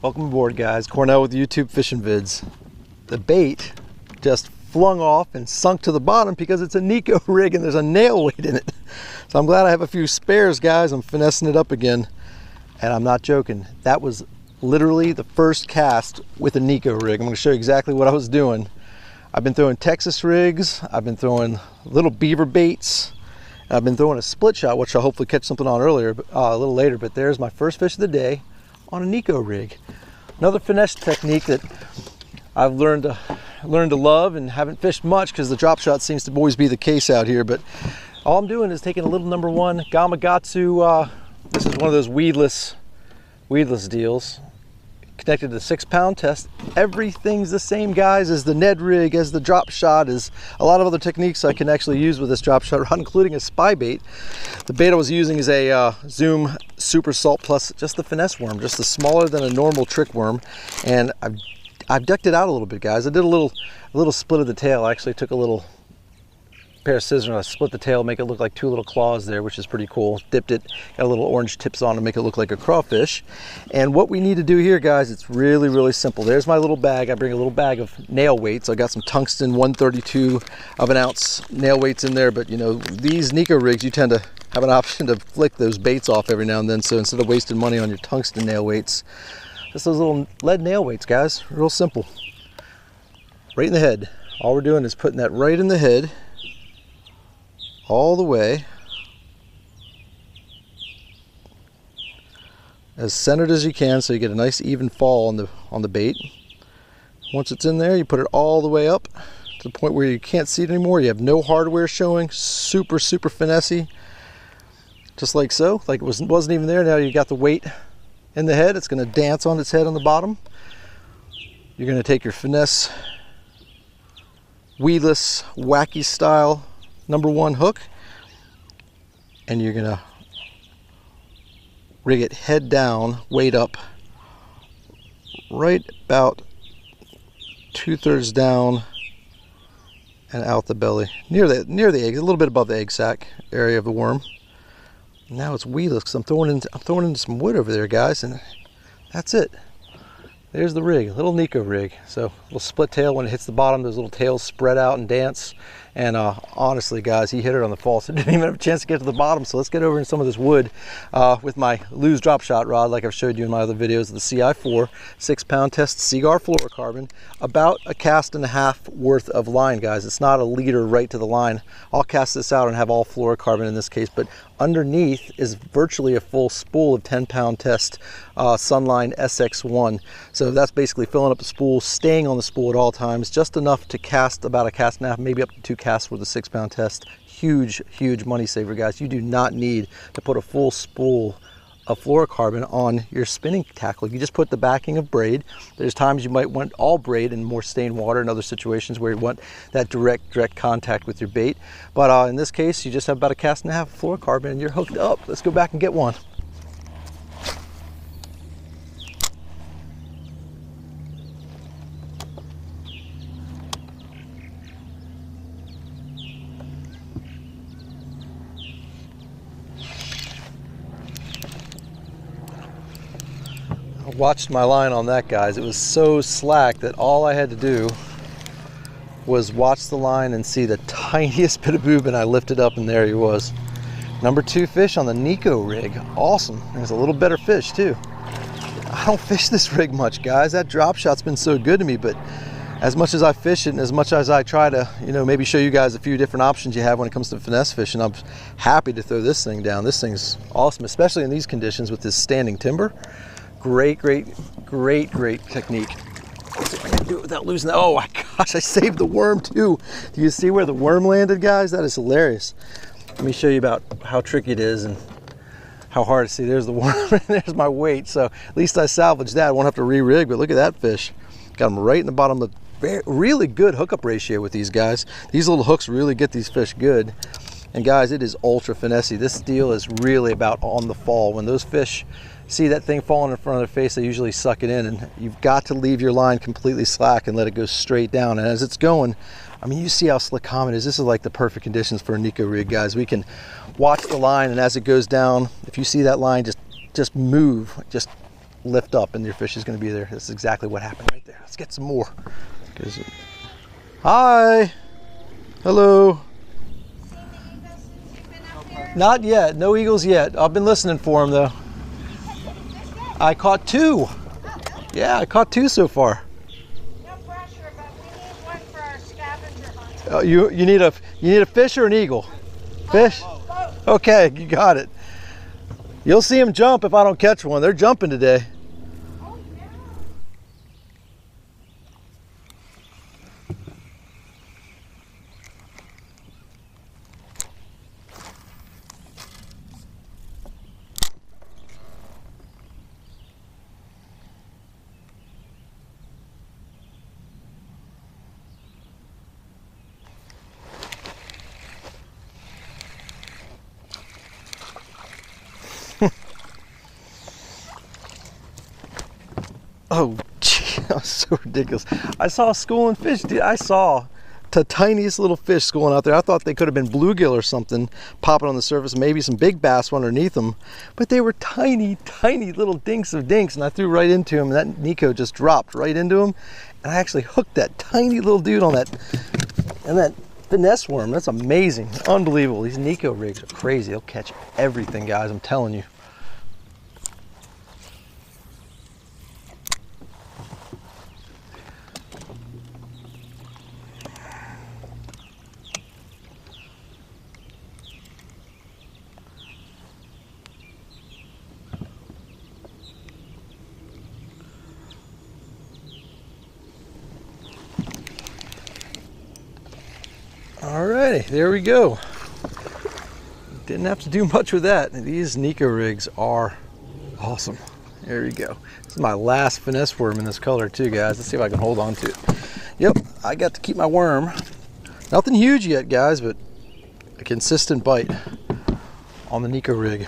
Welcome aboard, guys. Cornell with YouTube Fishing Vids. The bait just flung off and sunk to the bottom because it's a NEKO rig and there's a nail weight in it. So I'm glad I have a few spares, guys. I'm finessing it up again. And I'm not joking. That was literally the first cast with a NEKO rig. I'm going to show you exactly what I was doing. I've been throwing Texas rigs. I've been throwing little beaver baits. I've been throwing a split shot, which I'll hopefully catch something on earlier, a little later. But there's my first fish of the day on a NEKO rig. Another finesse technique that I've learned to love and haven't fished much because the drop shot seems to always be the case out here. But all I'm doing is taking a little #1 Gamakatsu. This is one of those weedless deals. Connected to the 6-pound test. Everything's the same, guys, as the Ned rig, as the drop shot, as a lot of other techniques I can actually use with this drop shot rod, including a spy bait. The bait I was using is a Zoom Super Salt Plus, just the finesse worm, just the smaller than a normal trick worm. And I've ducked it out a little bit, guys. I did a little split of the tail. I actually took a little pair of scissors and I split the tail, make it look like 2 little claws there, which is pretty cool. Dipped it, got a little orange tips on to make it look like a crawfish. And what we need to do here, guys, it's really, really simple. There's my little bag. I bring a little bag of nail weights. I got some tungsten 1/32 of an ounce nail weights in there, but you know, these NEKO rigs, you tend to have an option to flick those baits off every now and then. So instead of wasting money on your tungsten nail weights, just those little lead nail weights, guys. Real simple. Right in the head. All we're doing is putting that right in the head, all the way, as centered as you can, so you get a nice even fall on the bait. Once it's in there, you put it all the way up to the point where you can't see it anymore. You have no hardware showing. Super, super finessey, just like so. Like it wasn't even there. Now you got the weight in the head. It's going to dance on its head on the bottom. You're going to take your finesse weedless wacky style #1 hook, and you're gonna rig it head down, weight up, right about 2/3 down and out the belly, near the egg, a little bit above the egg sac area of the worm. Now it's weedless because I'm throwing into some wood over there, guys, and that's it. There's the rig, little NEKO rig. So little split tail. When it hits the bottom, those little tails spread out and dance. And honestly, guys, he hit it on the fall, so didn't even have a chance to get to the bottom. So let's get over in some of this wood with my Lew's drop shot rod, like I've showed you in my other videos, the CI4 6-pound test Seaguar fluorocarbon. About a cast and a half worth of line, guys. It's not a leader right to the line. I'll cast this out and have all fluorocarbon in this case, but underneath is virtually a full spool of 10-pound test Sunline SX1. So that's basically filling up the spool, staying on the spool at all times, just enough to cast about a cast and a half, maybe up to 2 casts with a 6-pound test. Huge, huge money saver, guys. You do not need to put a full spool of fluorocarbon on your spinning tackle. You just put the backing of braid. There's times you might want all braid and more stained water in other situations where you want that direct contact with your bait. But in this case, you just have about a cast and a half of fluorocarbon and you're hooked up. Let's go back and get one. I watched my line on that, guys. It was so slack that all I had to do was watch the line and see the tiniest bit of movement. I lifted up and there he was. #2 fish on the NEKO rig. Awesome. There's a little better fish too. I don't fish this rig much, guys. That drop shot's been so good to me, but as much as I fish it and as much as I try to, you know, maybe show you guys a few different options you have when it comes to finesse fishing, I'm happy to throw this thing down. This thing's awesome, especially in these conditions with this standing timber. Great technique. Let's see if I can do it without losing that. Oh my gosh, I saved the worm too. Do you see where the worm landed, guys? That is hilarious. Let me show you about how tricky it is and how hard to see. There's the worm and there's my weight. So at least I salvaged that. I won't have to re-rig, but look at that fish. Got them right in the bottom of the really good hookup ratio with these guys. These little hooks really get these fish good. And guys, it is ultra finessey. This deal is really about on the fall. When those fish see that thing falling in front of their face, they usually suck it in, and you've got to leave your line completely slack and let it go straight down. And as it's going, I mean, you see how slick calm it is. This is like the perfect conditions for a NEKO rig, guys. We can watch the line, and as it goes down, if you see that line just move, just lift up and your fish is going to be there. That's exactly what happened right there. Let's get some more. Hi. Hello. Not yet. No eagles yet. I've been listening for them though. I caught 2. Yeah, I caught 2 so far. No pressure, but we need one for our scavenger hunt. Oh, you need a fish or an eagle? Fish? Both. Okay, you got it. You'll see them jump if I don't catch one. They're jumping today. Oh, yeah. Oh, gee, that was so ridiculous. I saw a schooling fish, dude. I saw the tiniest little fish schooling out there. I thought they could have been bluegill or something popping on the surface, maybe some big bass underneath them, but they were tiny, tiny little dinks of dinks, and I threw right into him, and that Nico just dropped right into him, and I actually hooked that tiny little dude on that, and that finesse worm. That's amazing, unbelievable. These Nico rigs are crazy. They'll catch everything, guys, I'm telling you. Alrighty, there we go. Didn't have to do much with that. These Nico rigs are awesome. There we go. This is my last finesse worm in this color too, guys. Let's see if I can hold on to it. Yep, I got to keep my worm. Nothing huge yet, guys, but a consistent bite on the Nico rig.